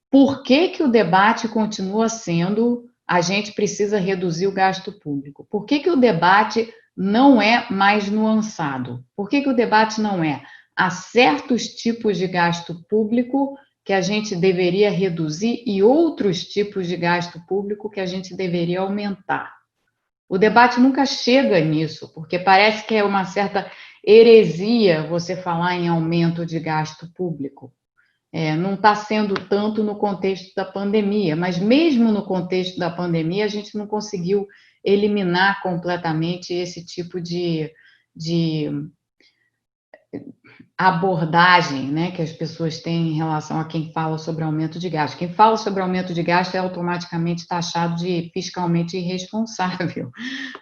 Por que que o debate continua sendo a gente precisa reduzir o gasto público? Por que que o debate não é mais nuançado? Por que que o debate não é há certos tipos de gasto público que a gente deveria reduzir e outros tipos de gasto público que a gente deveria aumentar? O debate nunca chega nisso, porque parece que é uma certa heresia você falar em aumento de gasto público. Não está sendo tanto no contexto da pandemia, mas mesmo no contexto da pandemia, a gente não conseguiu eliminar completamente esse tipo de abordagem, né, que as pessoas têm em relação a quem fala sobre aumento de gasto. Quem fala sobre aumento de gasto é automaticamente taxado de fiscalmente irresponsável,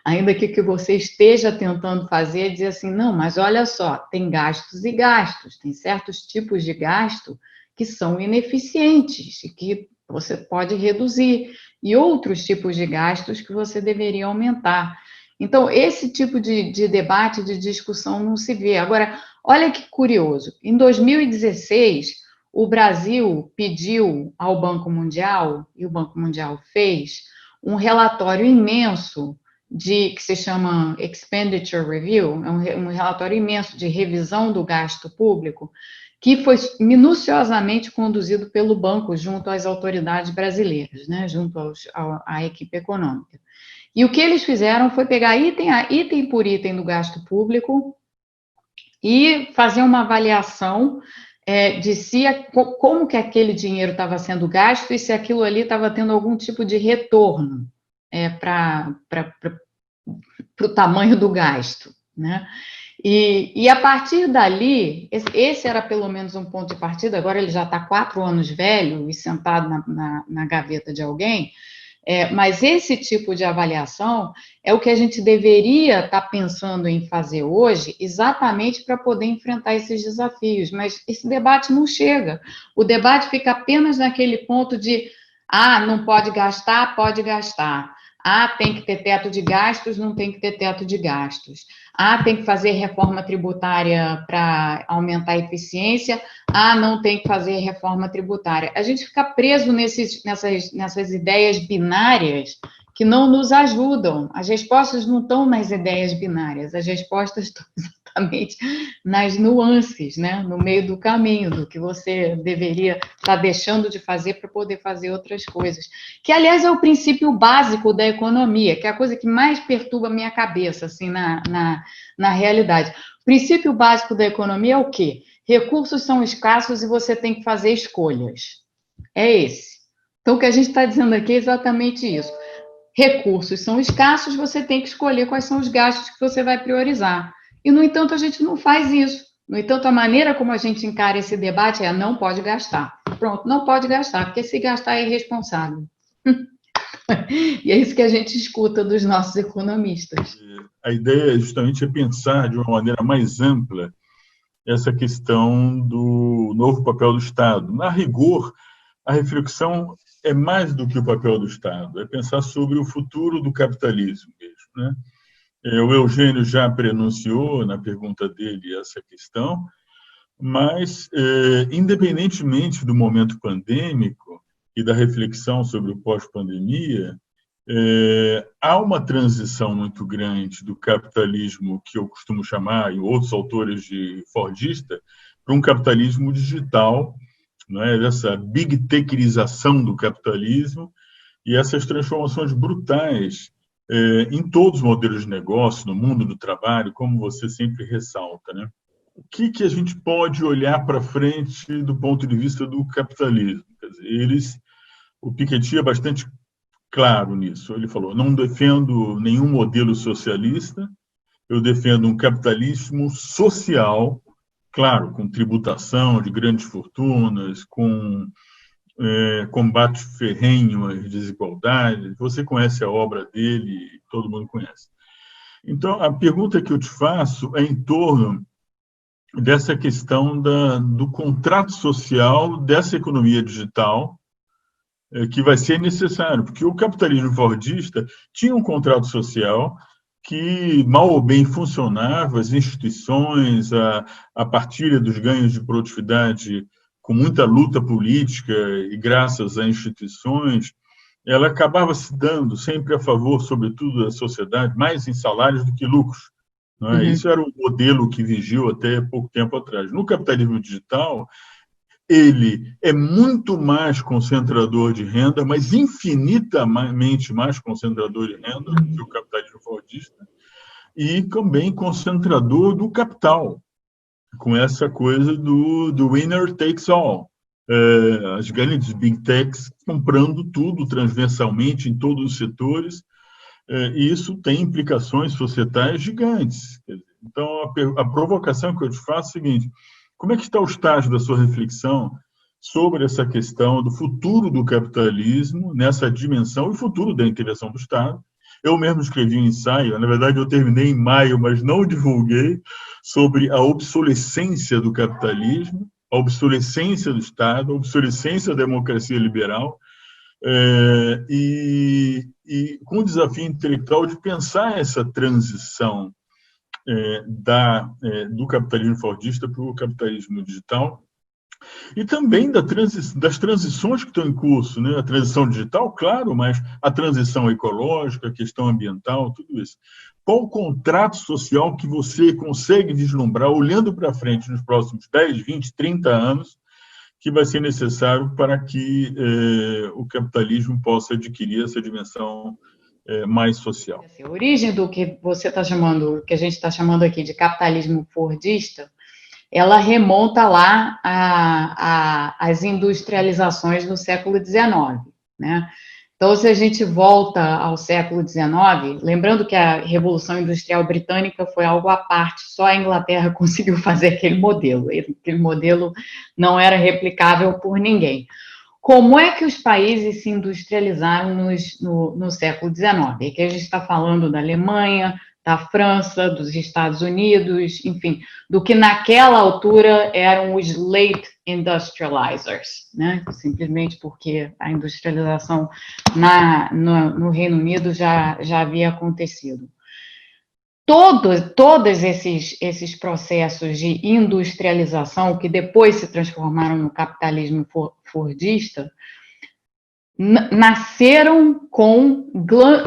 ainda que o que você esteja tentando fazer é dizer assim, não, mas olha só, tem gastos e gastos, tem certos tipos de gasto que são ineficientes e que você pode reduzir, e outros tipos de gastos que você deveria aumentar. Então, esse tipo de debate, de discussão não se vê. Agora, olha que curioso, em 2016, o Brasil pediu ao Banco Mundial, e o Banco Mundial fez, um relatório imenso que se chama Expenditure Review, é um relatório imenso de revisão do gasto público, que foi minuciosamente conduzido pelo banco junto às autoridades brasileiras, né, junto à equipe econômica. E o que eles fizeram foi pegar item por item do gasto público e fazer uma avaliação de como que aquele dinheiro estava sendo gasto e se aquilo ali estava tendo algum tipo de retorno para o tamanho do gasto, né? E a partir dali, esse era pelo menos um ponto de partida, agora ele já está 4 anos velho e sentado na gaveta de alguém, mas esse tipo de avaliação é o que a gente deveria estar pensando em fazer hoje, exatamente para poder enfrentar esses desafios, mas esse debate não chega, o debate fica apenas naquele ponto de, não pode gastar, pode gastar. Tem que ter teto de gastos, não tem que ter teto de gastos. Tem que fazer reforma tributária para aumentar a eficiência. Não tem que fazer reforma tributária. A gente fica preso nessas ideias binárias que não nos ajudam. As respostas não estão nas ideias binárias, as respostas estão exatamente nas nuances, né? No meio do caminho, do que você deveria estar deixando de fazer para poder fazer outras coisas. Que, aliás, é o princípio básico da economia, que é a coisa que mais perturba a minha cabeça, assim, na realidade. O princípio básico da economia é o quê? Recursos são escassos e você tem que fazer escolhas. É esse. Então, o que a gente está dizendo aqui é exatamente isso. Recursos são escassos, você tem que escolher quais são os gastos que você vai priorizar. E, no entanto, a gente não faz isso. No entanto, a maneira como a gente encara esse debate é não pode gastar. Pronto, não pode gastar, porque se gastar é irresponsável. E é isso que a gente escuta dos nossos economistas. A ideia justamente é pensar de uma maneira mais ampla essa questão do novo papel do Estado. Na rigor, a reflexão é mais do que o papel do Estado, é pensar sobre o futuro do capitalismo mesmo, né? O Eugênio já prenunciou na pergunta dele essa questão, mas, independentemente do momento pandêmico e da reflexão sobre o pós-pandemia, há uma transição muito grande do capitalismo, que eu costumo chamar, e outros autores de fordista, para um capitalismo digital, né, dessa big techização do capitalismo e essas transformações brutais em todos os modelos de negócio, no mundo do trabalho, como você sempre ressalta, né? O que a gente pode olhar para frente do ponto de vista do capitalismo? Quer dizer, o Piketty é bastante claro nisso. Ele falou, não defendo nenhum modelo socialista, eu defendo um capitalismo social, claro, com tributação de grandes fortunas, com combate ferrenho às desigualdades. Você conhece a obra dele, todo mundo conhece. Então, a pergunta que eu te faço é em torno dessa questão do contrato social dessa economia digital, que vai ser necessário, porque o capitalismo fordista tinha um contrato social que, mal ou bem, funcionava, as instituições, a partilha dos ganhos de produtividade, com muita luta política e graças a instituições, ela acabava se dando sempre a favor, sobretudo, da sociedade, mais em salários do que lucros. Não é? Isso era o modelo que vigiu até pouco tempo atrás. No capitalismo digital, ele é muito mais concentrador de renda, mas infinitamente mais concentrador de renda do que o capitalismo fordista, e também concentrador do capital, com essa coisa do winner takes all. As grandes big techs comprando tudo transversalmente em todos os setores, e isso tem implicações societais gigantes. Então, a provocação que eu te faço é a seguinte: como é que está o estágio da sua reflexão sobre essa questão do futuro do capitalismo nessa dimensão e o futuro da intervenção do Estado? Eu mesmo escrevi um ensaio, na verdade eu terminei em maio, mas não divulguei, sobre a obsolescência do capitalismo, a obsolescência do Estado, a obsolescência da democracia liberal, e com o desafio intelectual de pensar essa transição do capitalismo fordista para o capitalismo digital, e também das transições que estão em curso, né? A transição digital, claro, mas a transição ecológica, a questão ambiental, tudo isso. Qual o contrato social que você consegue vislumbrar, olhando para frente nos próximos 10, 20, 30 anos, que vai ser necessário para que o capitalismo possa adquirir essa dimensão mais social? A origem do que você está chamando, que a gente está chamando aqui de capitalismo fordista, ela remonta lá às industrializações do século XIX, né? Então, se a gente volta ao século XIX, lembrando que a Revolução Industrial Britânica foi algo à parte, só a Inglaterra conseguiu fazer aquele modelo não era replicável por ninguém. Como é que os países se industrializaram no século XIX? Aqui a gente está falando da Alemanha, da França, dos Estados Unidos, enfim, do que naquela altura eram os late industrializers, né? Simplesmente porque a industrialização no Reino Unido já havia acontecido. Todos esses processos de industrialização, que depois se transformaram no capitalismo fordista, nasceram com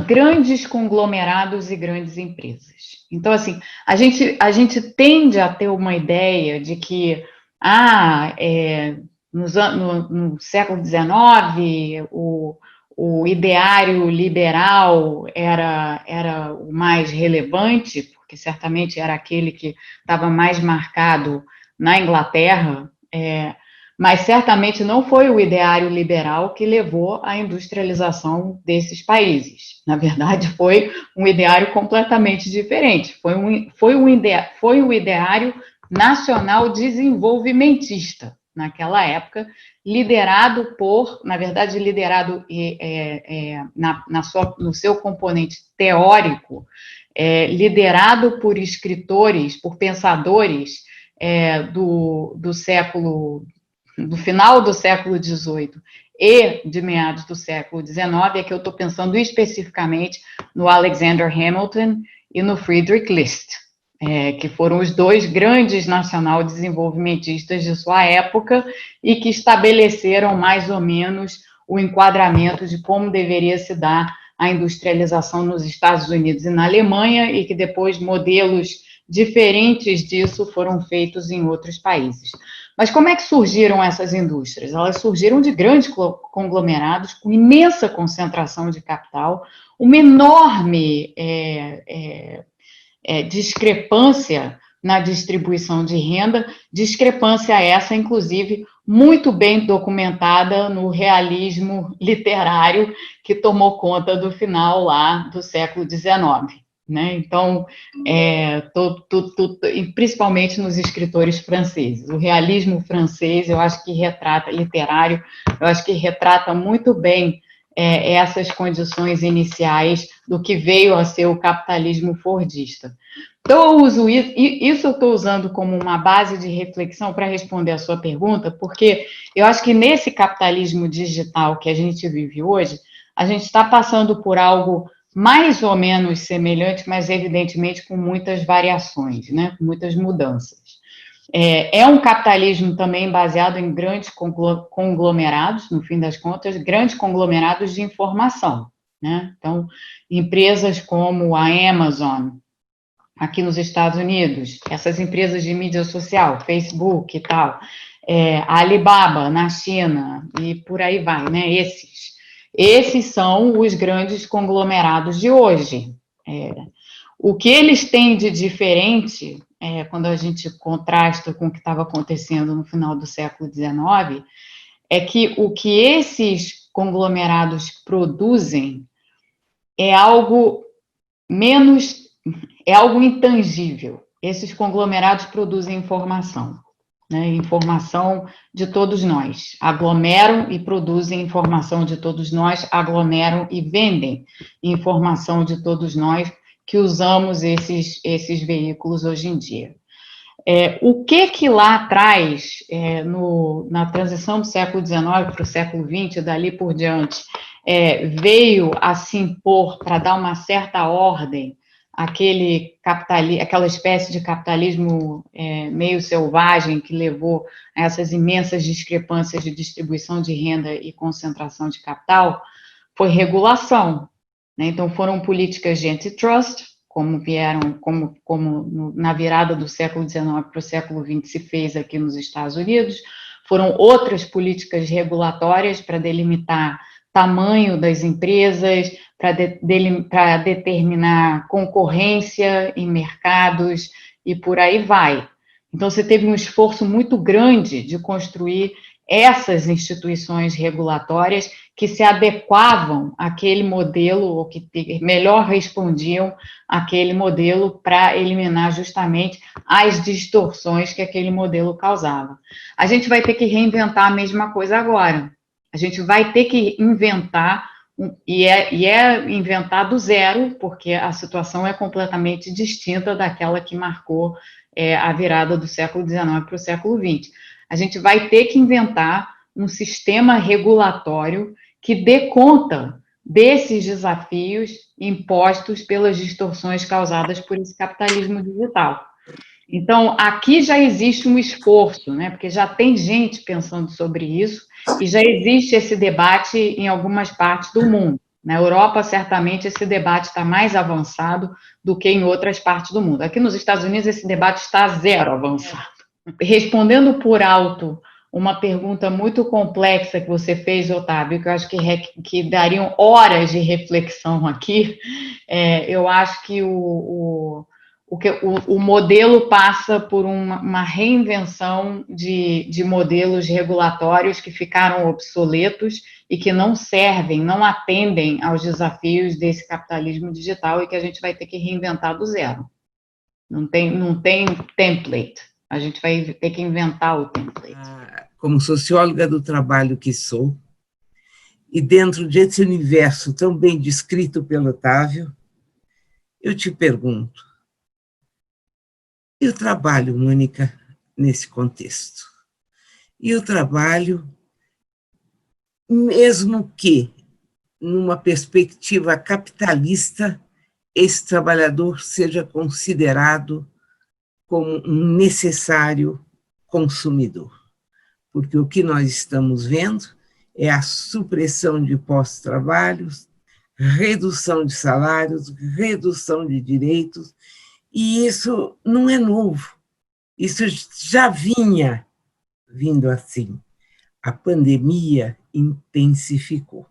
grandes conglomerados e grandes empresas. Então, assim, a gente tende a ter uma ideia de que no século XIX o ideário liberal era o mais relevante, porque certamente era aquele que estava mais marcado na Inglaterra, mas certamente não foi o ideário liberal que levou à industrialização desses países. Na verdade, foi um ideário completamente diferente. Foi um ideário nacional desenvolvimentista, naquela época, liderado no seu componente teórico, liderado por escritores, por pensadores do final do século XVIII e de meados do século XIX, é que eu estou pensando especificamente no Alexander Hamilton e no Friedrich List, que foram os dois grandes nacional-desenvolvimentistas de sua época e que estabeleceram mais ou menos o enquadramento de como deveria se dar a industrialização nos Estados Unidos e na Alemanha, e que depois modelos diferentes disso foram feitos em outros países. Mas como é que surgiram essas indústrias? Elas surgiram de grandes conglomerados, com imensa concentração de capital, uma enorme discrepância na distribuição de renda, discrepância essa, inclusive, muito bem documentada no realismo literário que tomou conta do final lá do século XIX. Né? Então, principalmente nos escritores franceses. O realismo francês, eu acho que literário, eu acho que retrata muito bem essas condições iniciais do que veio a ser o capitalismo fordista. Então, eu uso isso eu estou usando como uma base de reflexão para responder a sua pergunta, porque eu acho que nesse capitalismo digital que a gente vive hoje, a gente está passando por algo mais ou menos semelhante, mas evidentemente com muitas variações, né? Com muitas mudanças. É um capitalismo também baseado em grandes conglomerados, no fim das contas, grandes conglomerados de informação, né? Então, empresas como a Amazon, aqui nos Estados Unidos, essas empresas de mídia social, Facebook e tal, a Alibaba na China e por aí vai, né? Esses são os grandes conglomerados de hoje. O que eles têm de diferente, quando a gente contrasta com o que estava acontecendo no final do século XIX, é que o que esses conglomerados produzem é algo menos, é algo intangível. Esses conglomerados produzem informação, né? Informação de todos nós. Aglomeram e produzem informação de todos nós, aglomeram e vendem informação de todos nós que usamos esses veículos hoje em dia. O que lá atrás, na transição do século XIX para o século XX, dali por diante, veio a se impor para dar uma certa ordem aquela espécie de capitalismo meio selvagem que levou a essas imensas discrepâncias de distribuição de renda e concentração de capital, foi regulação, né? Então, foram políticas de antitrust, como na virada do século XIX para o século XX se fez aqui nos Estados Unidos, foram outras políticas regulatórias para delimitar tamanho das empresas, para determinar concorrência em mercados e por aí vai. Então, você teve um esforço muito grande de construir essas instituições regulatórias que se adequavam àquele modelo, ou que melhor respondiam àquele modelo para eliminar justamente as distorções que aquele modelo causava. A gente vai ter que reinventar a mesma coisa agora. A gente vai ter que inventar, e inventar do zero, porque a situação é completamente distinta daquela que marcou a virada do século XIX para o século XX. A gente vai ter que inventar um sistema regulatório que dê conta desses desafios impostos pelas distorções causadas por esse capitalismo digital. Então, aqui já existe um esforço, né? Porque já tem gente pensando sobre isso e já existe esse debate em algumas partes do mundo. Na Europa, certamente, esse debate está mais avançado do que em outras partes do mundo. Aqui nos Estados Unidos, esse debate está zero avançado. Respondendo por alto uma pergunta muito complexa que você fez, Otávio, que eu acho que dariam horas de reflexão aqui, eu acho que o modelo passa por uma reinvenção de modelos regulatórios que ficaram obsoletos e que não servem, não atendem aos desafios desse capitalismo digital e que a gente vai ter que reinventar do zero. Não tem template. A gente vai ter que inventar o template. Como socióloga do trabalho que sou, e dentro desse universo tão bem descrito pelo Otávio, eu te pergunto, e o trabalho, Mônica, nesse contexto? E o trabalho, mesmo que, numa perspectiva capitalista, esse trabalhador seja considerado como um necessário consumidor. Porque o que nós estamos vendo é a supressão de pós-trabalhos, redução de salários, redução de direitos, e isso não é novo, isso já vinha vindo assim. A pandemia intensificou.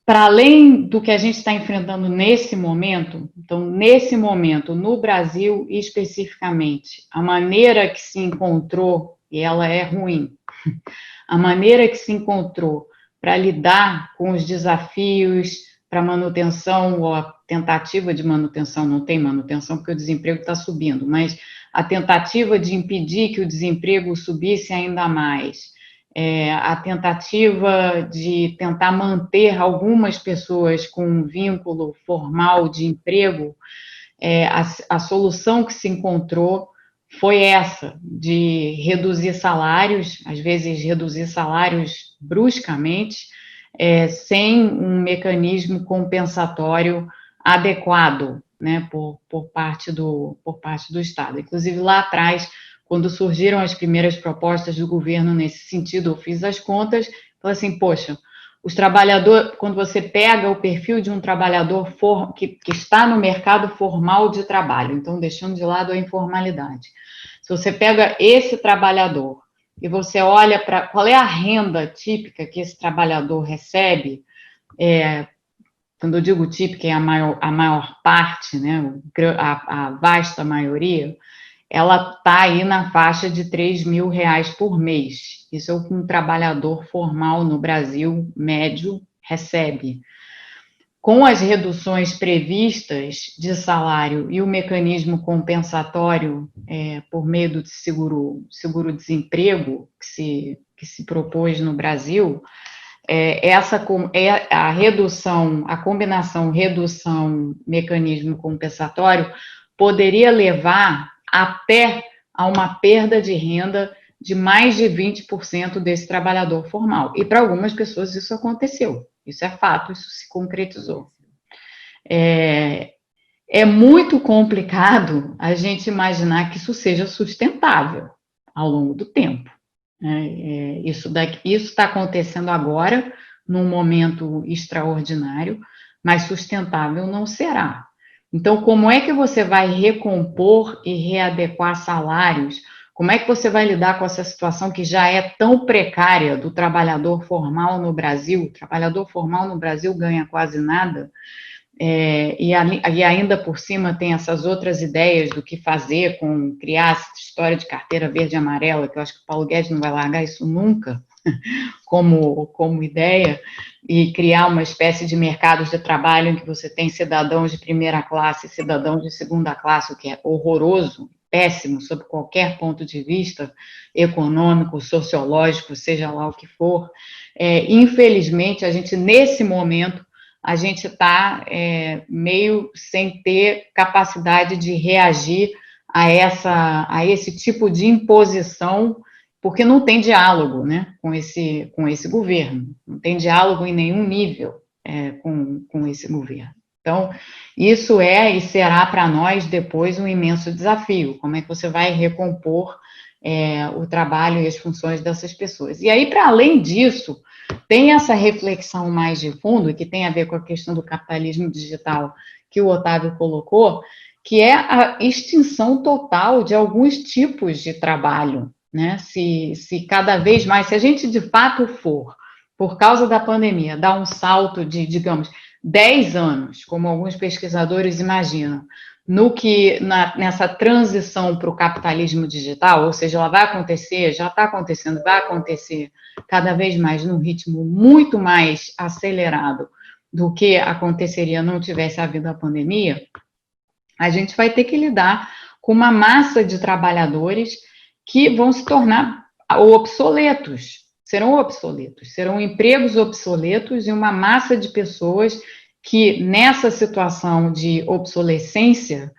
Para além do que a gente está enfrentando nesse momento, então, nesse momento, no Brasil especificamente, a maneira que se encontrou, e ela é ruim, a maneira que se encontrou para lidar com os desafios para manutenção, ou a tentativa de manutenção, não tem manutenção porque o desemprego está subindo, mas a tentativa de impedir que o desemprego subisse ainda mais, a tentativa de tentar manter algumas pessoas com um vínculo formal de emprego, a solução que se encontrou foi essa, de reduzir salários, às vezes reduzir salários bruscamente, sem um mecanismo compensatório adequado, né, por parte do Estado. Inclusive, lá atrás, quando surgiram as primeiras propostas do governo nesse sentido, eu fiz as contas, falei assim, poxa, os trabalhadores, quando você pega o perfil de um trabalhador que está no mercado formal de trabalho, então deixando de lado a informalidade, se você pega esse trabalhador e você olha para qual é a renda típica que esse trabalhador recebe, quando eu digo típica, é a maior parte, né, a vasta maioria, ela está aí na faixa de R$3.000 por mês. Isso é o que um trabalhador formal no Brasil, médio, recebe. Com as reduções previstas de salário e o mecanismo compensatório por meio do seguro-desemprego que se propôs no Brasil, a redução, a combinação redução-mecanismo compensatório poderia levar até a uma perda de renda de mais de 20% desse trabalhador formal. E para algumas pessoas isso aconteceu, isso é fato, isso se concretizou. É muito complicado a gente imaginar que isso seja sustentável ao longo do tempo. Isso está acontecendo agora, num momento extraordinário, mas sustentável não será. Então, como é que você vai recompor e readequar salários? Como é que você vai lidar com essa situação que já é tão precária do trabalhador formal no Brasil? O trabalhador formal no Brasil ganha quase nada, e ainda por cima tem essas outras ideias do que fazer com criar essa história de carteira verde e amarela, que eu acho que o Paulo Guedes não vai largar isso nunca, como ideia, e criar uma espécie de mercados de trabalho em que você tem cidadãos de primeira classe e cidadãos de segunda classe, o que é horroroso, péssimo, sob qualquer ponto de vista, econômico, sociológico, seja lá o que for. Infelizmente, nesse momento, a gente está meio sem ter capacidade de reagir a esse tipo de imposição, porque não tem diálogo, né, com esse governo, não tem diálogo em nenhum nível com esse governo. Então, isso e será para nós depois um imenso desafio, como é que você vai recompor o trabalho e as funções dessas pessoas. E aí, para além disso, tem essa reflexão mais de fundo, e que tem a ver com a questão do capitalismo digital que o Otávio colocou, que é a extinção total de alguns tipos de trabalho, né? Se cada vez mais, se a gente de fato for, por causa da pandemia, dar um salto de, digamos, 10 anos, como alguns pesquisadores imaginam, nessa transição para o capitalismo digital, ou seja, ela vai acontecer, já está acontecendo, vai acontecer cada vez mais num ritmo muito mais acelerado do que aconteceria não tivesse havido a pandemia, a gente vai ter que lidar com uma massa de trabalhadores que vão se tornar obsoletos, serão empregos obsoletos e uma massa de pessoas que nessa situação de obsolescência,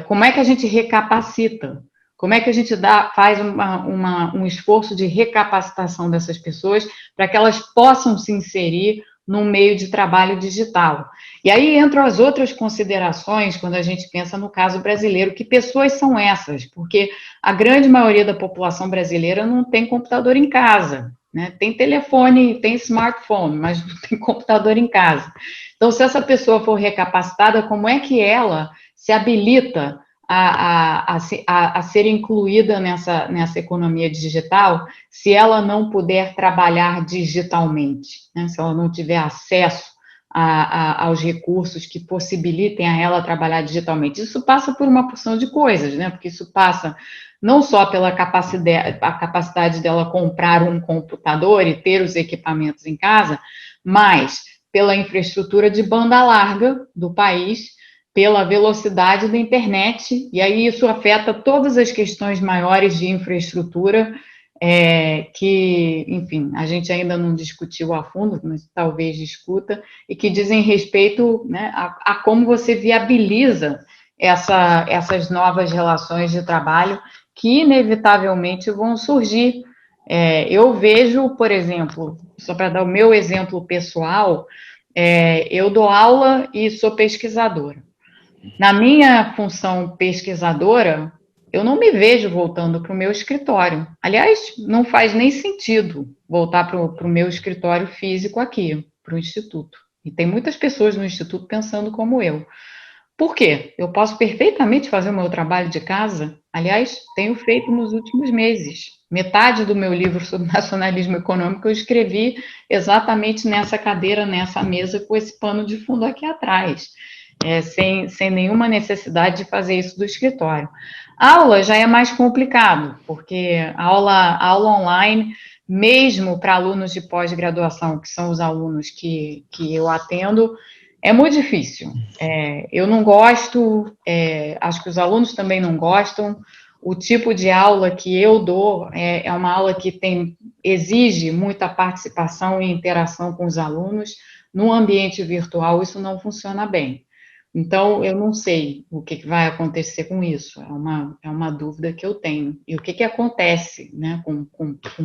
como é que a gente recapacita? Como é que a gente faz um esforço de recapacitação dessas pessoas para que elas possam se inserir num meio de trabalho digital? E aí entram as outras considerações quando a gente pensa no caso brasileiro. Que pessoas são essas? Porque a grande maioria da população brasileira não tem computador em casa, né? Tem telefone, tem smartphone, mas não tem computador em casa. Então, se essa pessoa for recapacitada, como é que ela se habilita a ser incluída nessa economia digital se ela não puder trabalhar digitalmente, né? Se ela não tiver acesso aos recursos que possibilitem a ela trabalhar digitalmente? Isso passa por uma porção de coisas, né? Porque isso passa não só pela capacidade dela comprar um computador e ter os equipamentos em casa, mas pela infraestrutura de banda larga do país, pela velocidade da internet, e aí isso afeta todas as questões maiores de infraestrutura, que, enfim, a gente ainda não discutiu a fundo, mas talvez discuta, e que dizem respeito, né, a como você viabiliza essas novas relações de trabalho que inevitavelmente vão surgir. Eu vejo, por exemplo, só para dar o meu exemplo pessoal, eu dou aula e sou pesquisadora. Na minha função pesquisadora, eu não me vejo voltando para o meu escritório. Aliás, não faz nem sentido voltar para o meu escritório físico aqui, para o Instituto. E tem muitas pessoas no Instituto pensando como eu. Por quê? Eu posso perfeitamente fazer o meu trabalho de casa. Aliás, tenho feito nos últimos meses. Metade do meu livro sobre nacionalismo econômico eu escrevi exatamente nessa cadeira, nessa mesa, com esse pano de fundo aqui atrás. Sem nenhuma necessidade de fazer isso do escritório. Aula já é mais complicado, porque aula online, mesmo para alunos de pós-graduação, que são os alunos que eu atendo, é muito difícil. Eu não gosto, acho que os alunos também não gostam. O tipo de aula que eu dou é uma aula que exige muita participação e interação com os alunos. No ambiente virtual, isso não funciona bem. Então, eu não sei o que vai acontecer com isso, é uma dúvida que eu tenho. E o que acontece, né, com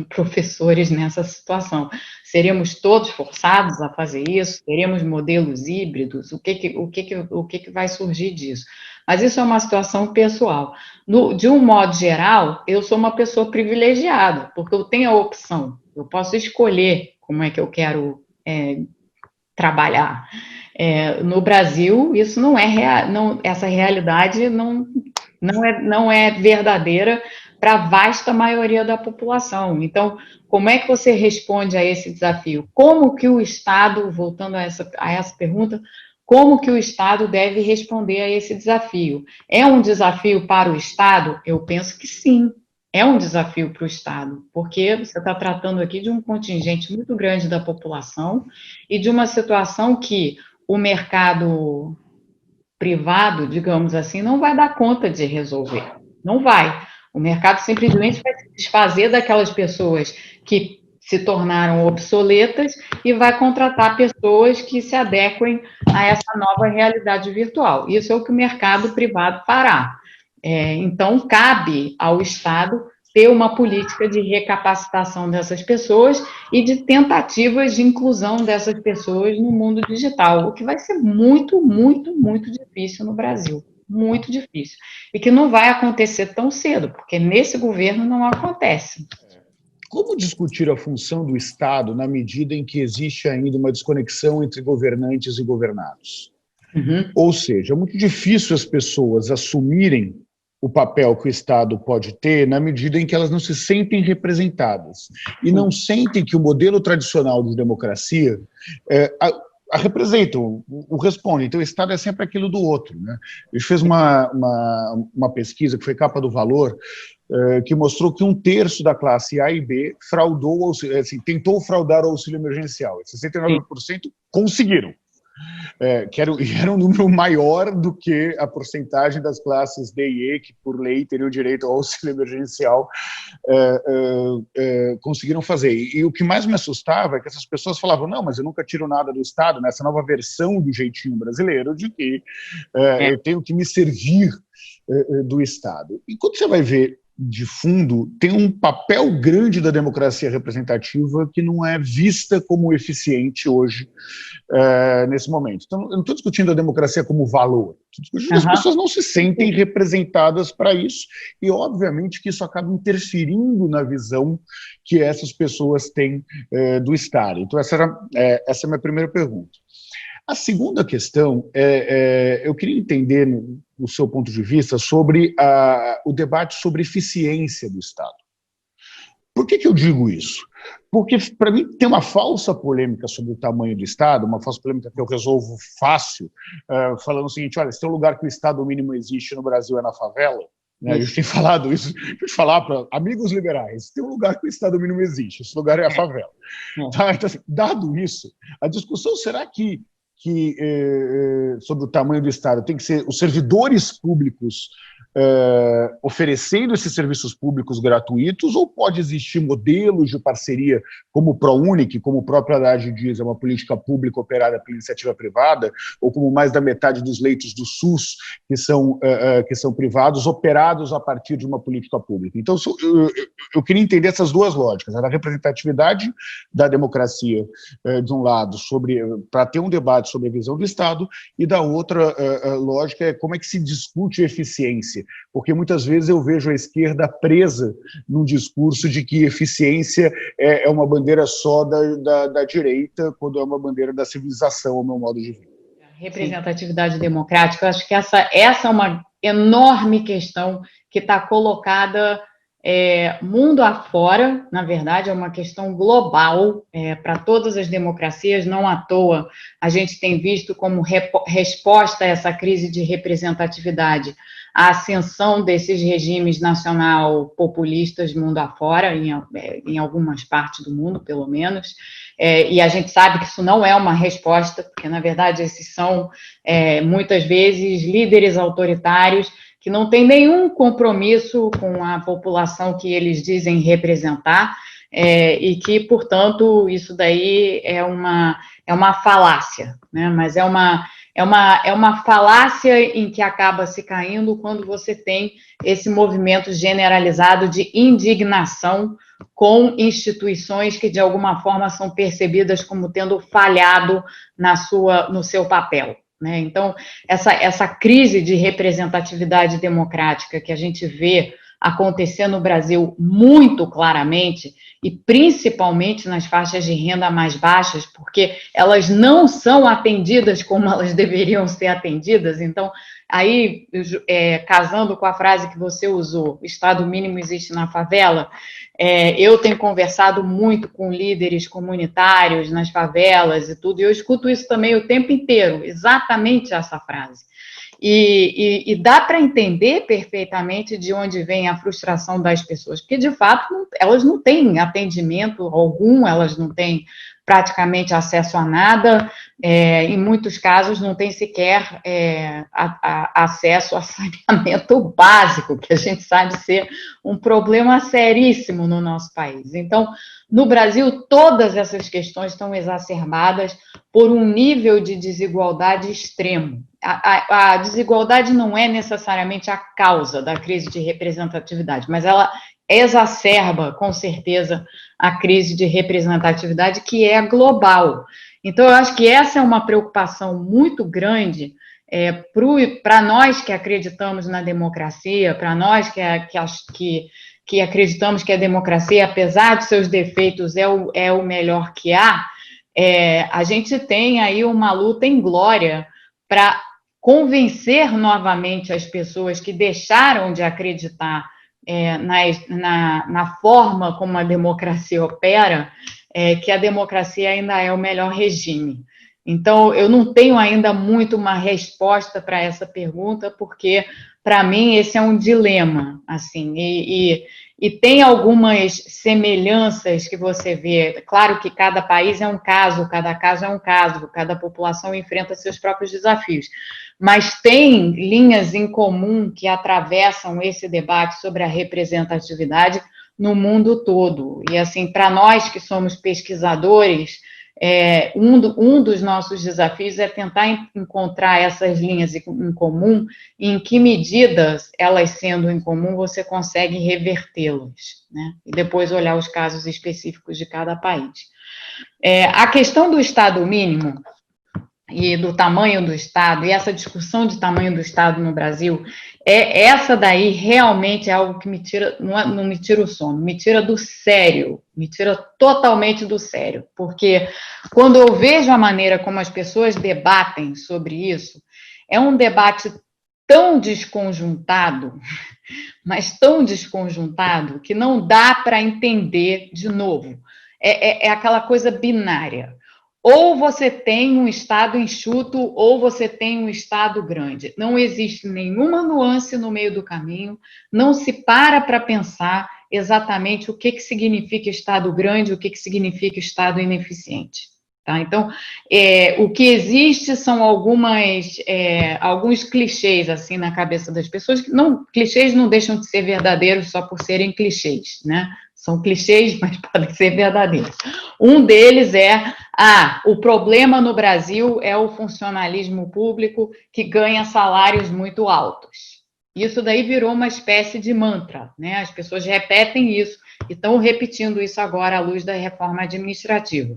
professores nessa situação? Seríamos todos forçados a fazer isso? Teríamos modelos híbridos? O que vai surgir disso? Mas isso é uma situação pessoal. De um modo geral, eu sou uma pessoa privilegiada, porque eu tenho a opção, eu posso escolher como é que eu quero trabalhar. No Brasil, isso não é essa realidade não é verdadeira para a vasta maioria da população. Então, como é que você responde a esse desafio? Como que o Estado, voltando a essa pergunta, como que o Estado deve responder a esse desafio? É um desafio para o Estado? Eu penso que sim. É um desafio para o Estado, porque você está tratando aqui de um contingente muito grande da população e de uma situação que o mercado privado, digamos assim, não vai dar conta de resolver. Não vai. O mercado simplesmente vai se desfazer daquelas pessoas que se tornaram obsoletas e vai contratar pessoas que se adequem a essa nova realidade virtual. Isso é o que o mercado privado fará. Então, cabe ao Estado ter uma política de recapacitação dessas pessoas e de tentativas de inclusão dessas pessoas no mundo digital, o que vai ser muito, muito, muito difícil no Brasil. Muito difícil. E que não vai acontecer tão cedo, porque nesse governo não acontece. Como discutir a função do Estado na medida em que existe ainda uma desconexão entre governantes e governados? Uhum. Ou seja, é muito difícil as pessoas assumirem o papel que o Estado pode ter na medida em que elas não se sentem representadas e não sentem que o modelo tradicional de democracia a representam, o respondem. Então, o Estado é sempre aquilo do outro, né? A gente fez uma pesquisa que foi capa do Valor, que mostrou que 1/3 da classe A e B fraudou, assim, tentou fraudar o auxílio emergencial. 69% conseguiram. Que era um número maior do que a porcentagem das classes D e E, que por lei teriam direito ao auxílio emergencial, conseguiram fazer. E o que mais me assustava é que essas pessoas falavam, não, mas eu nunca tiro nada do Estado, nessa nova versão do jeitinho brasileiro, de que eu tenho que me servir do Estado. E quando você vai ver de fundo, tem um papel grande da democracia representativa que não é vista como eficiente hoje, nesse momento. Então, eu não estou discutindo a democracia como valor, estou discutindo que as pessoas não se sentem representadas para isso, e obviamente que isso acaba interferindo na visão que essas pessoas têm do Estado. Então, essa é a minha primeira pergunta. A segunda questão, eu queria entender, no seu ponto de vista, sobre o debate sobre eficiência do Estado. Por que eu digo isso? Porque, para mim, tem uma falsa polêmica sobre o tamanho do Estado, uma falsa polêmica que eu resolvo fácil, falando o seguinte, olha, se tem um lugar que o Estado mínimo existe no Brasil é na favela, né? A gente tem falado isso, deixa eu falar para amigos liberais, se tem um lugar que o Estado mínimo existe, esse lugar é a favela. Tá? Então, assim, dado isso, a discussão será que sobre o tamanho do Estado tem que ser os servidores públicos oferecendo esses serviços públicos gratuitos, ou pode existir modelos de parceria como o ProUni, que, como o próprio Haddad diz, é uma política pública operada pela iniciativa privada, ou como mais da metade dos leitos do SUS, que são privados, operados a partir de uma política pública. Então, eu queria entender essas duas lógicas, a da representatividade da democracia, de um lado, para ter um debate sobre a visão do Estado, e da outra lógica é como é que se discute eficiência, porque muitas vezes eu vejo a esquerda presa num discurso de que eficiência é uma bandeira só da direita, quando é uma bandeira da civilização, ao meu modo de ver. Representatividade democrática, eu acho que essa é uma enorme questão que está colocada mundo afora, na verdade, é uma questão global para todas as democracias, não à toa a gente tem visto como resposta a essa crise de representatividade a ascensão desses regimes nacional-populistas mundo afora, em algumas partes do mundo, pelo menos, e a gente sabe que isso não é uma resposta, porque, na verdade, esses são, muitas vezes, líderes autoritários que não têm nenhum compromisso com a população que eles dizem representar, e que, portanto, isso daí é uma falácia, né? Mas é uma falácia em que acaba se caindo quando você tem esse movimento generalizado de indignação com instituições que, de alguma forma, são percebidas como tendo falhado no seu papel, né? Então, essa crise de representatividade democrática que a gente vê acontecer no Brasil muito claramente, e principalmente nas faixas de renda mais baixas, porque elas não são atendidas como elas deveriam ser atendidas. Então, aí, casando com a frase que você usou, o Estado mínimo existe na favela, eu tenho conversado muito com líderes comunitários nas favelas e tudo, e eu escuto isso também o tempo inteiro, exatamente essa frase. E dá para entender perfeitamente de onde vem a frustração das pessoas, porque, de fato, elas não têm atendimento algum, elas não têm praticamente acesso a nada, em muitos casos não têm sequer acesso a saneamento básico, que a gente sabe ser um problema seríssimo no nosso país. Então, no Brasil, todas essas questões estão exacerbadas por um nível de desigualdade extremo. A desigualdade não é necessariamente a causa da crise de representatividade, mas ela exacerba, com certeza, a crise de representatividade, que é global. Então, eu acho que essa é uma preocupação muito grande para nós que acreditamos na democracia, para nós que acreditamos que a democracia, apesar de seus defeitos, é o melhor que há. A gente tem aí uma luta em glória para convencer novamente as pessoas que deixaram de acreditar na forma como a democracia opera, que a democracia ainda é o melhor regime. Então, eu não tenho ainda muito uma resposta para essa pergunta, porque, para mim, esse é um dilema, assim, e tem algumas semelhanças que você vê. Claro que cada país é um caso, cada caso é um caso, cada população enfrenta seus próprios desafios, mas tem linhas em comum que atravessam esse debate sobre a representatividade no mundo todo. E, assim, para nós que somos pesquisadores, um dos nossos desafios é tentar encontrar essas linhas em comum e em que medidas, elas sendo em comum, você consegue revertê-las, né? E depois olhar os casos específicos de cada país. A questão do Estado mínimo e do tamanho do Estado, e essa discussão de tamanho do Estado no Brasil, essa daí realmente é algo que me tira, não me tira o sono, me tira do sério, me tira totalmente do sério, porque quando eu vejo a maneira como as pessoas debatem sobre isso, é um debate tão desconjuntado, mas tão desconjuntado, que não dá para entender de novo. É aquela coisa binária. Ou você tem um Estado enxuto, ou você tem um Estado grande. Não existe nenhuma nuance no meio do caminho, não se para pensar exatamente o que significa Estado grande, o que significa Estado ineficiente. Tá? Então, o que existe são alguns clichês assim na cabeça das pessoas. Clichês não deixam de ser verdadeiros só por serem clichês, né? São clichês, mas podem ser verdadeiros. Um deles o problema no Brasil é o funcionalismo público que ganha salários muito altos. Isso daí virou uma espécie de mantra, né? As pessoas repetem isso e estão repetindo isso agora à luz da reforma administrativa.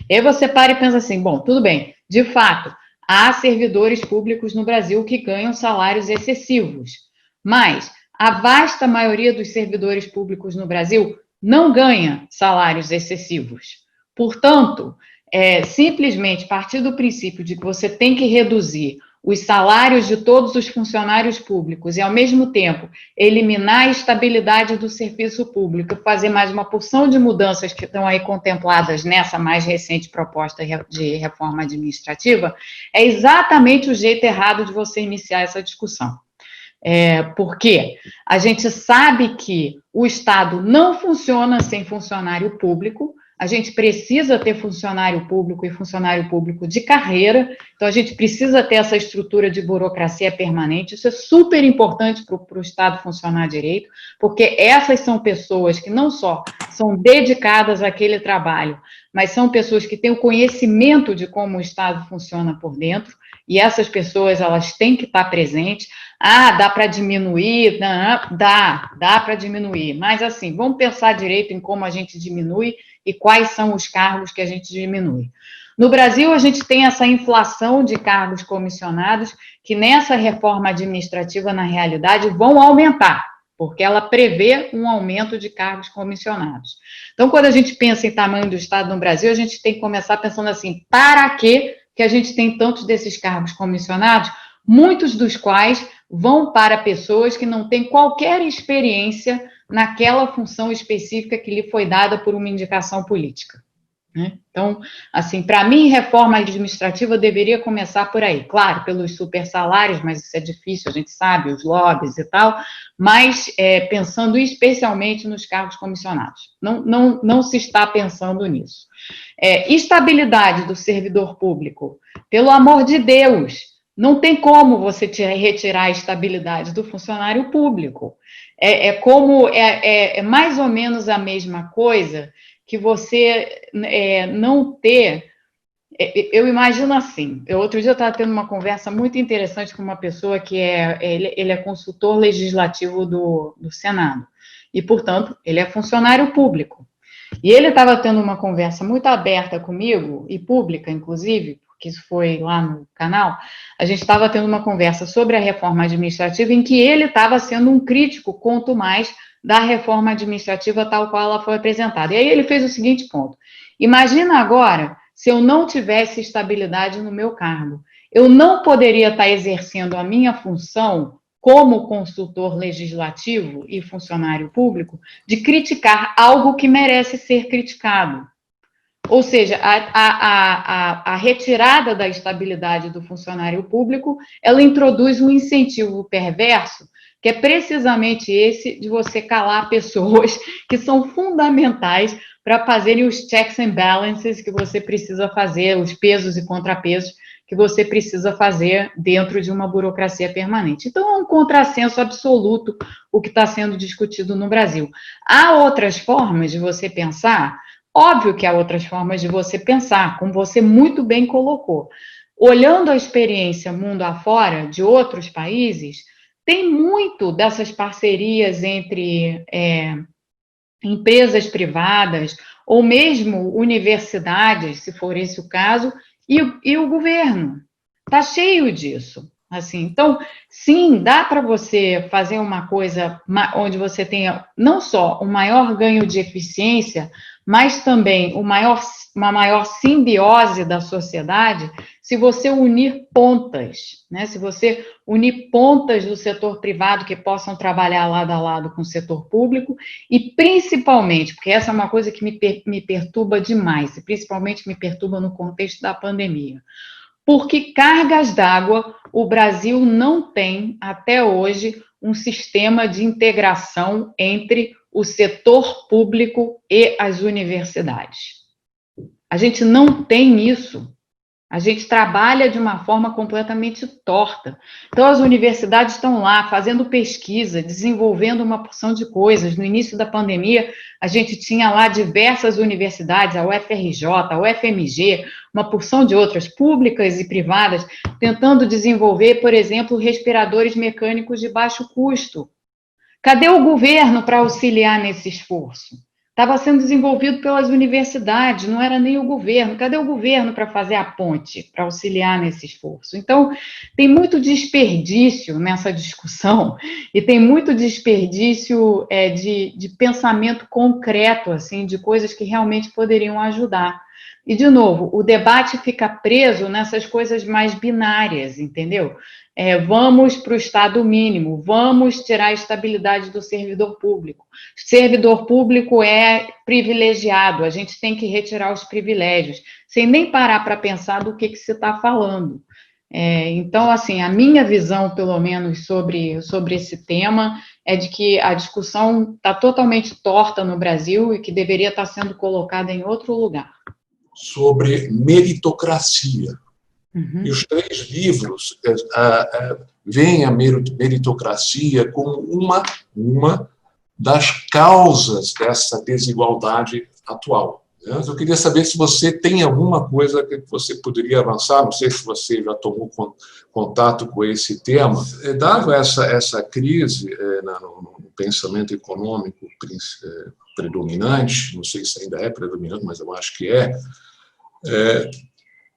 E aí você para e pensa assim, bom, tudo bem, de fato, há servidores públicos no Brasil que ganham salários excessivos, mas a vasta maioria dos servidores públicos no Brasil não ganha salários excessivos. Portanto, simplesmente partir do princípio de que você tem que reduzir os salários de todos os funcionários públicos e, ao mesmo tempo, eliminar a estabilidade do serviço público, fazer mais uma porção de mudanças que estão aí contempladas nessa mais recente proposta de reforma administrativa, é exatamente o jeito errado de você iniciar essa discussão. Porque a gente sabe que o Estado não funciona sem funcionário público, a gente precisa ter funcionário público e funcionário público de carreira, então a gente precisa ter essa estrutura de burocracia permanente, isso é super importante para o Estado funcionar direito, porque essas são pessoas que não só são dedicadas àquele trabalho, mas são pessoas que têm o conhecimento de como o Estado funciona por dentro, e essas pessoas, elas têm que estar presentes. Dá para diminuir? Dá para diminuir, mas assim, vamos pensar direito em como a gente diminui e quais são os cargos que a gente diminui. No Brasil, a gente tem essa inflação de cargos comissionados que nessa reforma administrativa, na realidade, vão aumentar, porque ela prevê um aumento de cargos comissionados. Então, quando a gente pensa em tamanho do Estado no Brasil, a gente tem que começar pensando assim, para que a gente tem tantos desses cargos comissionados, muitos dos quais vão para pessoas que não têm qualquer experiência naquela função específica que lhe foi dada por uma indicação política. Né? Então, assim, para mim, reforma administrativa deveria começar por aí. Claro, pelos super salários, mas isso é difícil, a gente sabe, os lobbies e tal, mas pensando especialmente nos cargos comissionados. Não se está pensando nisso. Estabilidade do servidor público. Pelo amor de Deus, não tem como você retirar a estabilidade do funcionário público. É mais ou menos a mesma coisa que você não ter... Eu imagino assim, outro dia eu estava tendo uma conversa muito interessante com uma pessoa que ele é consultor legislativo do Senado, e, portanto, ele é funcionário público. E ele estava tendo uma conversa muito aberta comigo, e pública, inclusive, porque isso foi lá no canal, a gente estava tendo uma conversa sobre a reforma administrativa em que ele estava sendo um crítico, quanto mais, da reforma administrativa tal qual ela foi apresentada. E aí ele fez o seguinte ponto: imagina agora se eu não tivesse estabilidade no meu cargo. Eu não poderia estar exercendo a minha função como consultor legislativo e funcionário público de criticar algo que merece ser criticado. Ou seja, a retirada da estabilidade do funcionário público, ela introduz um incentivo perverso, que é precisamente esse de você calar pessoas que são fundamentais para fazerem os checks and balances que você precisa fazer, os pesos e contrapesos que você precisa fazer dentro de uma burocracia permanente. Então, é um contrassenso absoluto o que está sendo discutido no Brasil. Há outras formas de você pensar? Óbvio que há outras formas de você pensar, como você muito bem colocou. Olhando a experiência mundo afora de outros países, tem muito dessas parcerias entre empresas privadas ou mesmo universidades, se for esse o caso, e o governo. Está cheio disso. Assim, então, sim, dá para você fazer uma coisa onde você tenha não só um maior ganho de eficiência, mas também uma maior simbiose da sociedade, se você unir pontas, né? Se você unir pontas do setor privado que possam trabalhar lado a lado com o setor público, e principalmente, porque essa é uma coisa que me perturba demais, e principalmente me perturba no contexto da pandemia. Por que cargas d'água o Brasil não tem, até hoje, um sistema de integração entre o setor público e as universidades? A gente não tem isso. A gente trabalha de uma forma completamente torta. Então, as universidades estão lá fazendo pesquisa, desenvolvendo uma porção de coisas. No início da pandemia, a gente tinha lá diversas universidades, a UFRJ, a UFMG, uma porção de outras, públicas e privadas, tentando desenvolver, por exemplo, respiradores mecânicos de baixo custo. Cadê o governo para auxiliar nesse esforço? Estava sendo desenvolvido pelas universidades, não era nem o governo. Cadê o governo para fazer a ponte, para auxiliar nesse esforço? Então, tem muito desperdício nessa discussão e tem muito desperdício de pensamento concreto, assim, de coisas que realmente poderiam ajudar. E, de novo, o debate fica preso nessas coisas mais binárias, entendeu? Vamos para o Estado mínimo, vamos tirar a estabilidade do servidor público. O servidor público é privilegiado, a gente tem que retirar os privilégios, sem nem parar para pensar do que se está falando. Então, assim, a minha visão, pelo menos, sobre esse tema é de que a discussão está totalmente torta no Brasil e que deveria estar sendo colocada em outro lugar. Sobre meritocracia. E os 3 livros veem a meritocracia como uma das causas dessa desigualdade atual. Eu queria saber se você tem alguma coisa que você poderia avançar, não sei se você já tomou contato com esse tema. Dado essa crise no pensamento econômico predominante, não sei se ainda é predominante, mas eu acho que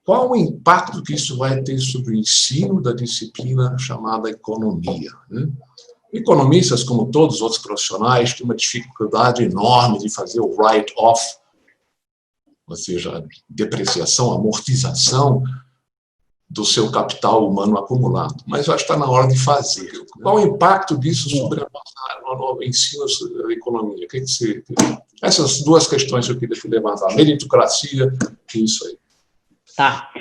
qual o impacto que isso vai ter sobre o ensino da disciplina chamada economia? Economistas, como todos os outros profissionais, têm uma dificuldade enorme de fazer o write-off, ou seja, a depreciação, a amortização do seu capital humano acumulado. Mas eu acho que está na hora de fazer. Qual o impacto disso sobre o ensino da economia? Essas 2 questões que eu queria levantar, meritocracia e isso aí. Tá.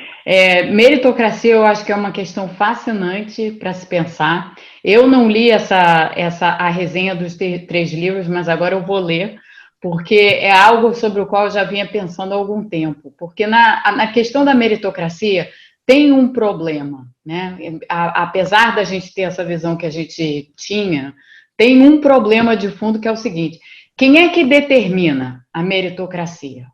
Meritocracia eu acho que é uma questão fascinante para se pensar. Eu não li a resenha dos 3 livros, mas agora eu vou ler, porque é algo sobre o qual eu já vinha pensando há algum tempo. Porque na questão da meritocracia tem um problema, né? Apesar da gente ter essa visão que a gente tinha, tem um problema de fundo que é o seguinte: quem é que determina a meritocracia?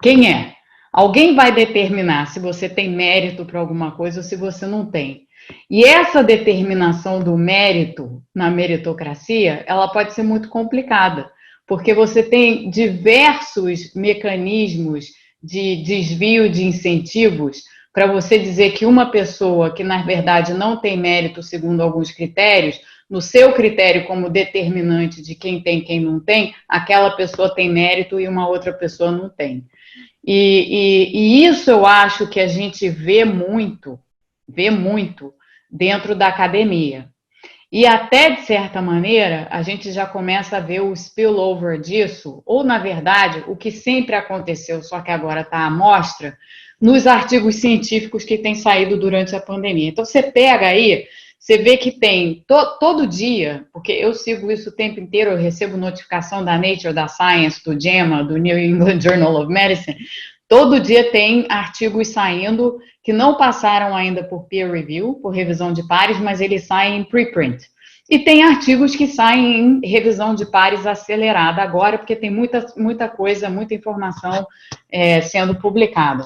Quem é? Alguém vai determinar se você tem mérito para alguma coisa ou se você não tem. E essa determinação do mérito na meritocracia, ela pode ser muito complicada, porque você tem diversos mecanismos de desvio de incentivos para você dizer que uma pessoa que, na verdade, não tem mérito segundo alguns critérios, no seu critério como determinante de quem tem e quem não tem, aquela pessoa tem mérito e uma outra pessoa não tem. E isso eu acho que a gente vê muito dentro da academia. E até, de certa maneira, a gente já começa a ver o spillover disso, ou, na verdade, o que sempre aconteceu, só que agora está à mostra, nos artigos científicos que têm saído durante a pandemia. Então, você pega aí, você vê que tem todo dia, porque eu sigo isso o tempo inteiro, eu recebo notificação da Nature, da Science, do JAMA, do New England Journal of Medicine, todo dia tem artigos saindo que não passaram ainda por peer review, por revisão de pares, mas eles saem em preprint. E tem artigos que saem em revisão de pares acelerada agora, porque tem muita coisa, muita informação sendo publicada.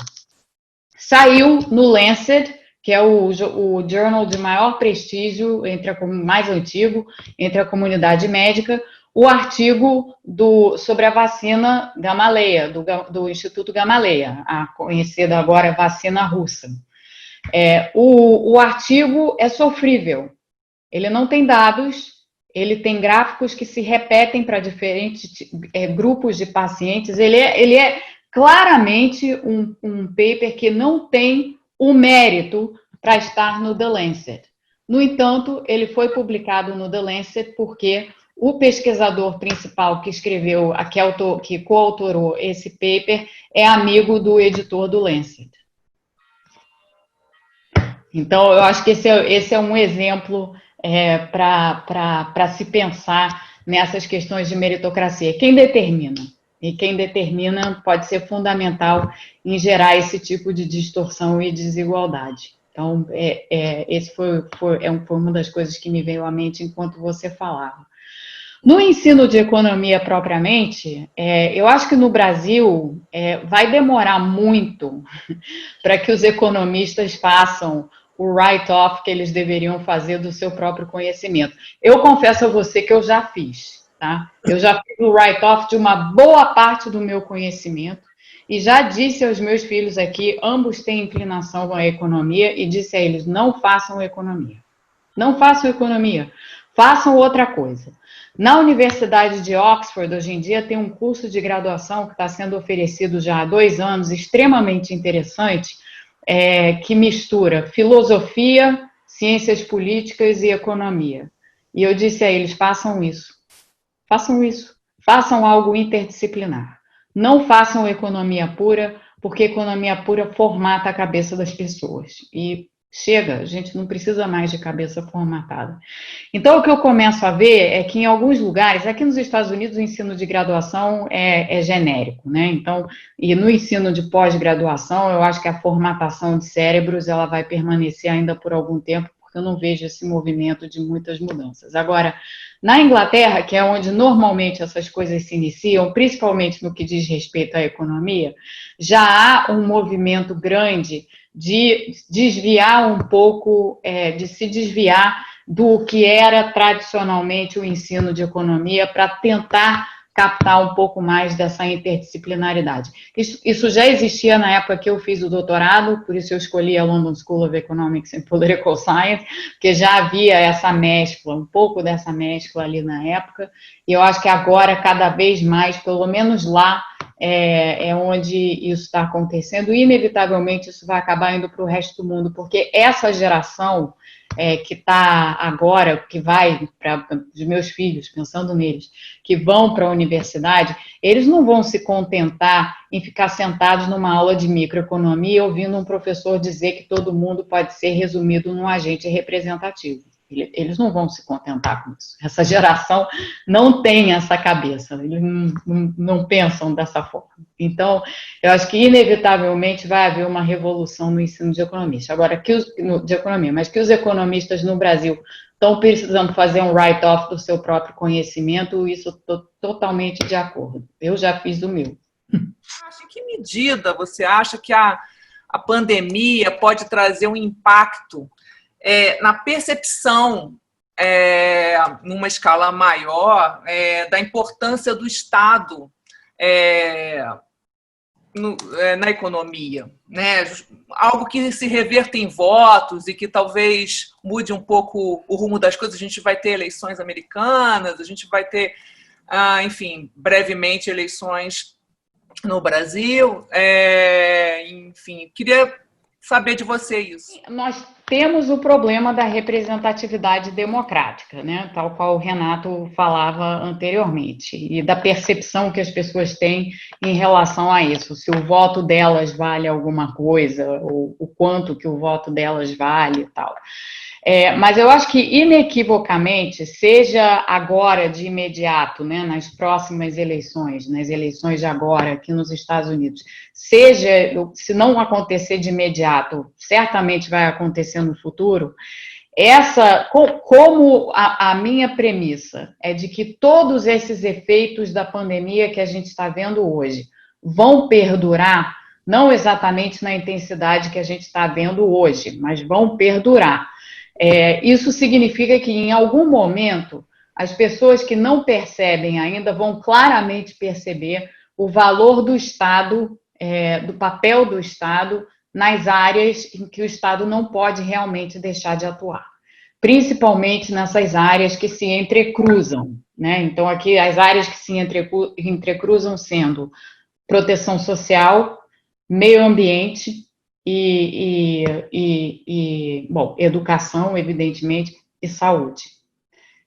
Saiu no Lancet, que é o journal de maior prestígio, mais antigo, entre a comunidade médica, o artigo sobre a vacina Gamaleya, do Instituto Gamaleya, a conhecida agora vacina russa. O artigo é sofrível, ele não tem dados, ele tem gráficos que se repetem para diferentes grupos de pacientes, ele é claramente um paper que não tem o mérito para estar no The Lancet. No entanto, ele foi publicado no The Lancet porque o pesquisador principal que escreveu, que coautorou esse paper, é amigo do editor do Lancet. Então, eu acho que esse é um exemplo para se pensar nessas questões de meritocracia. Quem determina? E quem determina pode ser fundamental em gerar esse tipo de distorção e desigualdade. Então, esse foi uma das coisas que me veio à mente enquanto você falava. No ensino de economia propriamente, eu acho que no Brasil vai demorar muito para que os economistas façam o write-off que eles deveriam fazer do seu próprio conhecimento. Eu confesso a você que eu já fiz, tá? Eu já fiz o write-off de uma boa parte do meu conhecimento e já disse aos meus filhos aqui, ambos têm inclinação à economia, e disse a eles, não façam economia. Não façam economia, façam outra coisa. Na Universidade de Oxford, hoje em dia, tem um curso de graduação que está sendo oferecido já há 2 anos, extremamente interessante, que mistura filosofia, ciências políticas e economia. E eu disse a eles, façam isso. Façam isso. Façam algo interdisciplinar. Não façam economia pura, porque economia pura formata a cabeça das pessoas. E chega, a gente não precisa mais de cabeça formatada. Então, o que eu começo a ver é que em alguns lugares, aqui nos Estados Unidos, o ensino de graduação é genérico, né? Então, e no ensino de pós-graduação, eu acho que a formatação de cérebros, ela vai permanecer ainda por algum tempo, porque eu não vejo esse movimento de muitas mudanças. Agora, na Inglaterra, que é onde normalmente essas coisas se iniciam, principalmente no que diz respeito à economia, já há um movimento grande de desviar um pouco, de se desviar do que era tradicionalmente o ensino de economia para tentar captar um pouco mais dessa interdisciplinaridade. Isso já existia na época que eu fiz o doutorado, por isso eu escolhi a London School of Economics and Political Science, porque já havia essa mescla, um pouco dessa mescla ali na época, e eu acho que agora, cada vez mais, pelo menos lá, é onde isso está acontecendo, e inevitavelmente isso vai acabar indo para o resto do mundo, porque essa geração que está agora, que vai para os meus filhos, pensando neles, que vão para a universidade, eles não vão se contentar em ficar sentados numa aula de microeconomia ouvindo um professor dizer que todo mundo pode ser resumido num agente representativo. Eles não vão se contentar com isso. Essa geração não tem essa cabeça, eles não pensam dessa forma. Então, eu acho que inevitavelmente vai haver uma revolução no ensino de economia. Agora, mas que os economistas no Brasil estão precisando fazer um write-off do seu próprio conhecimento, isso estou totalmente de acordo. Eu já fiz o meu. Em que medida você acha que a pandemia pode trazer um impacto na percepção, numa escala maior, da importância do Estado na economia, né? Algo que se reverta em votos e que talvez mude um pouco o rumo das coisas. A gente vai ter eleições americanas, a gente vai ter, enfim, brevemente eleições no Brasil. Enfim, queria saber de você isso. Nós temos o problema da representatividade democrática, né? Tal qual o Renato falava anteriormente, e da percepção que as pessoas têm em relação a isso, se o voto delas vale alguma coisa, ou o quanto que o voto delas vale e tal. Mas eu acho que, inequivocamente, seja agora de imediato, né, nas próximas eleições, nas eleições de agora aqui nos Estados Unidos, seja, se não acontecer de imediato, certamente vai acontecer no futuro, como a minha premissa é de que todos esses efeitos da pandemia que a gente está vendo hoje vão perdurar, não exatamente na intensidade que a gente está vendo hoje, mas vão perdurar. Isso significa que, em algum momento, as pessoas que não percebem ainda vão claramente perceber o valor do Estado, do papel do Estado nas áreas em que o Estado não pode realmente deixar de atuar, principalmente nessas áreas que se entrecruzam, né? Então, aqui, as áreas que se entrecruzam sendo proteção social, meio ambiente, bom, educação, evidentemente, e saúde.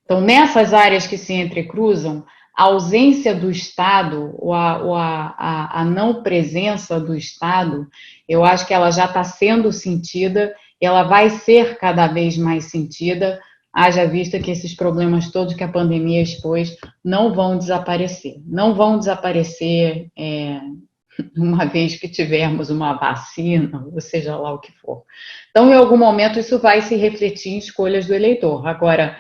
Então, nessas áreas que se entrecruzam, a ausência do Estado, ou a não presença do Estado, eu acho que ela já está sendo sentida, ela vai ser cada vez mais sentida haja vista que esses problemas todos que a pandemia expôs não vão desaparecer. Não vão desaparecer uma vez que tivermos uma vacina, ou seja lá o que for. Então, em algum momento, isso vai se refletir em escolhas do eleitor. Agora,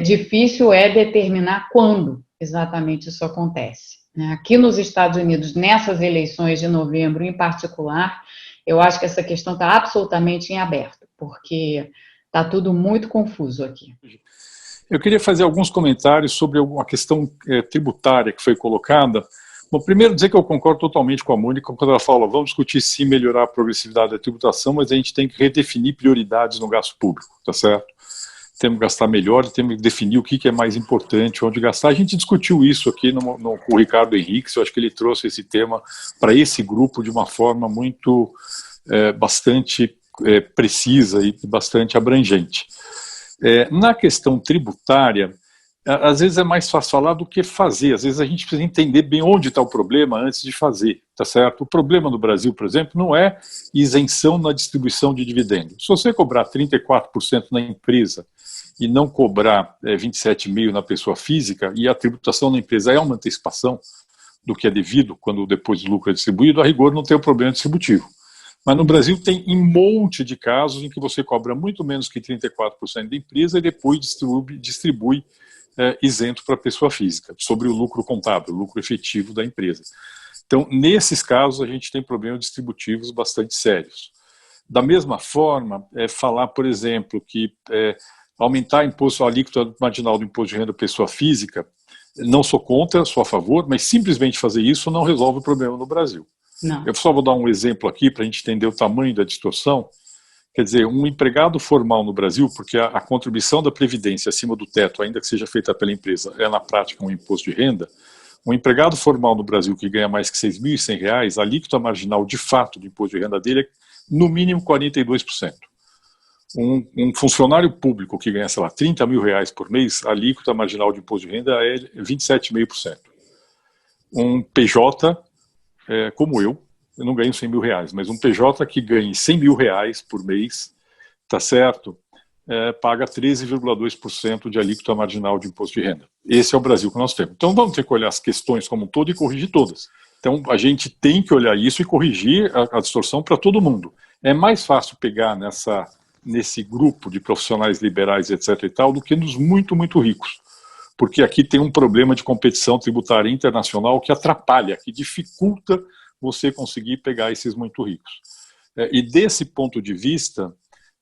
difícil é determinar quando exatamente isso acontece. Aqui nos Estados Unidos, nessas eleições de novembro em particular, eu acho que essa questão está absolutamente em aberto, porque está tudo muito confuso aqui. Eu queria fazer alguns comentários sobre a questão tributária que foi colocada. Bom, primeiro dizer que eu concordo totalmente com a Mônica quando ela fala, vamos discutir sim melhorar a progressividade da tributação, mas a gente tem que redefinir prioridades no gasto público, tá certo? Temos que gastar melhor, temos que definir o que é mais importante, onde gastar. A gente discutiu isso aqui com o Ricardo Henriques, eu acho que ele trouxe esse tema para esse grupo de uma forma muito, bastante precisa e bastante abrangente. Na questão tributária, às vezes é mais fácil falar do que fazer, às vezes a gente precisa entender bem onde está o problema antes de fazer, tá certo? O problema no Brasil, por exemplo, não é isenção na distribuição de dividendos. Se você cobrar 34% na empresa e não cobrar 27,5% na pessoa física, e a tributação na empresa é uma antecipação do que é devido quando depois o lucro é distribuído, a rigor não tem o problema distributivo. Mas no Brasil tem um monte de casos em que você cobra muito menos que 34% da empresa e depois distribui isento para a pessoa física, sobre o lucro contábil, o lucro efetivo da empresa. Então, nesses casos, a gente tem problemas distributivos bastante sérios. Da mesma forma, falar, por exemplo, que aumentar a alíquota marginal do imposto de renda da pessoa física, não sou contra, sou a favor, mas simplesmente fazer isso não resolve o problema no Brasil. Não. Eu só vou dar um exemplo aqui para a gente entender o tamanho da distorção. Quer dizer, um empregado formal no Brasil, porque a contribuição da Previdência acima do teto, ainda que seja feita pela empresa, é na prática um imposto de renda, um empregado formal no Brasil que ganha mais que R$ 6.100, a alíquota marginal de fato do imposto de renda dele é no mínimo 42%. Um funcionário público que ganha, sei lá, R$ 30.000 por mês, a alíquota marginal de imposto de renda é 27,5%. Um PJ, como eu não ganho R$100.000, mas um PJ que ganhe R$100.000 por mês, tá certo, paga 13,2% de alíquota marginal de imposto de renda. Esse é o Brasil que nós temos. Então vamos ter que olhar as questões como um todo e corrigir todas. Então a gente tem que olhar isso e corrigir a distorção para todo mundo. É mais fácil pegar nesse grupo de profissionais liberais, etc. e tal, do que nos muito, muito ricos. Porque aqui tem um problema de competição tributária internacional que atrapalha, que dificulta você conseguir pegar esses muito ricos. E desse ponto de vista,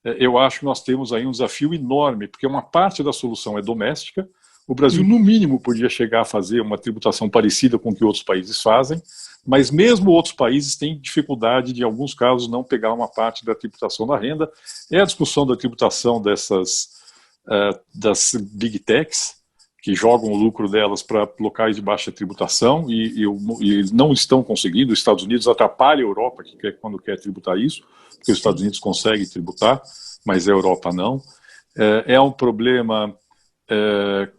eu acho que nós temos aí um desafio enorme, porque uma parte da solução é doméstica. O Brasil, no mínimo, podia chegar a fazer uma tributação parecida com o que outros países fazem, mas mesmo outros países têm dificuldade de, em alguns casos, não pegar uma parte da tributação da renda. É a discussão da tributação das big techs, que jogam o lucro delas para locais de baixa tributação e não estão conseguindo. Os Estados Unidos atrapalha a Europa quando quer tributar isso, porque os Estados Unidos conseguem tributar, mas a Europa não. É um problema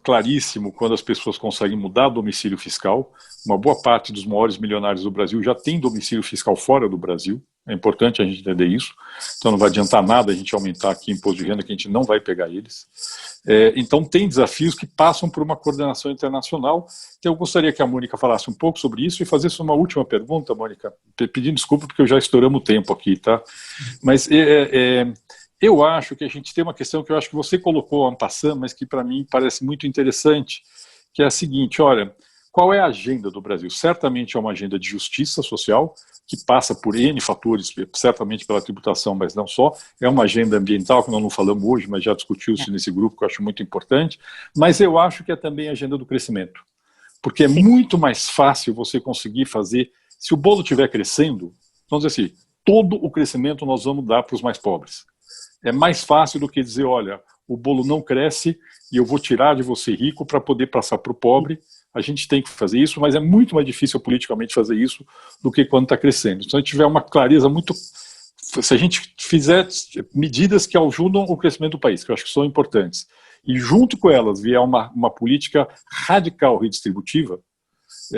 claríssimo quando as pessoas conseguem mudar domicílio fiscal. Uma boa parte dos maiores milionários do Brasil já tem domicílio fiscal fora do Brasil. É importante a gente entender isso. Então não vai adiantar nada a gente aumentar aqui imposto de renda, que a gente não vai pegar eles. Então tem desafios que passam por uma coordenação internacional. Então eu gostaria que a Mônica falasse um pouco sobre isso e fazesse uma última pergunta, Mônica, pedindo desculpa porque eu já estouramos o tempo aqui, tá? Mas eu acho que a gente tem uma questão que eu acho que você colocou en passant, mas que para mim parece muito interessante, que é a seguinte: olha, qual é a agenda do Brasil? Certamente é uma agenda de justiça social, que passa por N fatores, certamente pela tributação, mas não só. É uma agenda ambiental, que nós não falamos hoje, mas já discutiu-se nesse grupo, que eu acho muito importante. Mas eu acho que é também a agenda do crescimento. Porque é muito mais fácil você conseguir fazer, se o bolo estiver crescendo, vamos dizer assim, todo o crescimento nós vamos dar para os mais pobres. É mais fácil do que dizer, olha, o bolo não cresce e eu vou tirar de você rico para poder passar para o pobre. A gente tem que fazer isso, mas é muito mais difícil politicamente fazer isso do que quando está crescendo. Se a gente tiver uma clareza muito... Se a gente fizer medidas que ajudam o crescimento do país, que eu acho que são importantes, e junto com elas vier uma política radical redistributiva,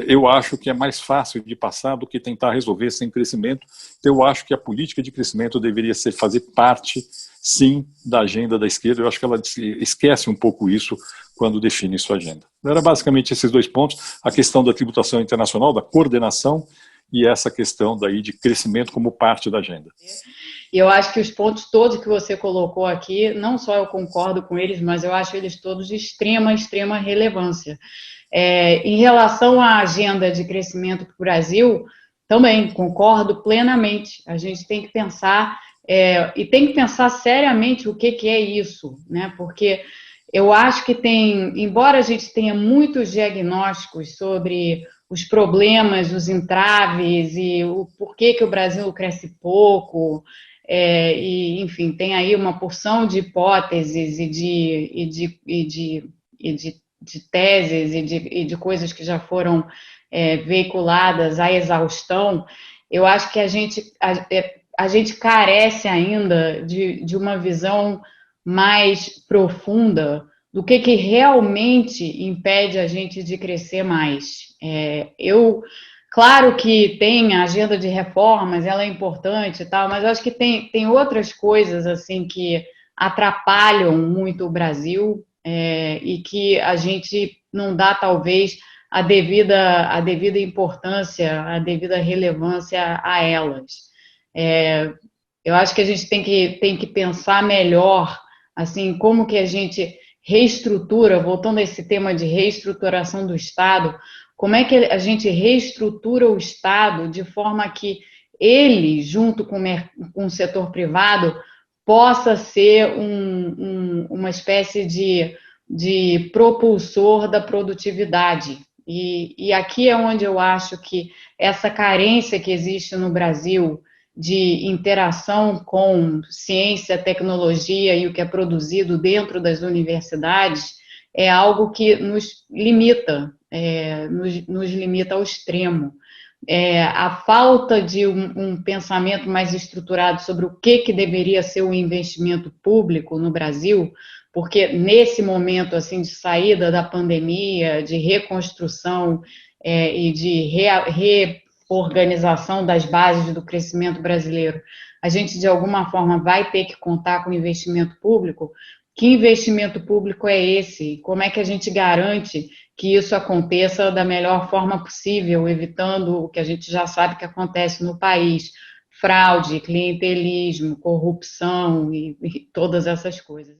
eu acho que é mais fácil de passar do que tentar resolver sem crescimento. Então, eu acho que a política de crescimento deveria fazer parte sim, da agenda da esquerda. Eu acho que ela esquece um pouco isso quando define sua agenda. Era basicamente esses 2 pontos, a questão da tributação internacional, da coordenação, e essa questão daí de crescimento como parte da agenda. E eu acho que os pontos todos que você colocou aqui, não só eu concordo com eles, mas eu acho eles todos de extrema relevância. Em relação à agenda de crescimento para o Brasil, também concordo plenamente. A gente tem que pensar, e tem que pensar seriamente o que é isso, né? Porque eu acho que embora a gente tenha muitos diagnósticos sobre os problemas, os entraves e o porquê que o Brasil cresce pouco, e, enfim, tem aí uma porção de hipóteses e de teses e de coisas que já foram veiculadas à exaustão. Eu acho que a gente carece ainda de uma visão mais profunda do que realmente impede a gente de crescer mais. Claro que tem a agenda de reformas, ela é importante e tal, mas eu acho que tem outras coisas assim que atrapalham muito o Brasil e que a gente não dá, talvez, a devida importância, a devida relevância a elas. Eu acho que a gente tem que pensar melhor, assim, como que a gente reestrutura, voltando a esse tema de reestruturação do Estado, como é que a gente reestrutura o Estado de forma que ele, junto com o setor privado, possa ser uma espécie de propulsor da produtividade. E aqui é onde eu acho que essa carência que existe no Brasil de interação com ciência, tecnologia e o que é produzido dentro das universidades é algo que nos limita, nos limita ao extremo. A falta de um pensamento mais estruturado sobre o que deveria ser o investimento público no Brasil, porque nesse momento assim de saída da pandemia, de reconstrução e de reorganização das bases do crescimento brasileiro, a gente de alguma forma vai ter que contar com investimento público. Que investimento público é esse? Como é que a gente garante que isso aconteça da melhor forma possível, evitando o que a gente já sabe que acontece no país: fraude, clientelismo, corrupção e todas essas coisas.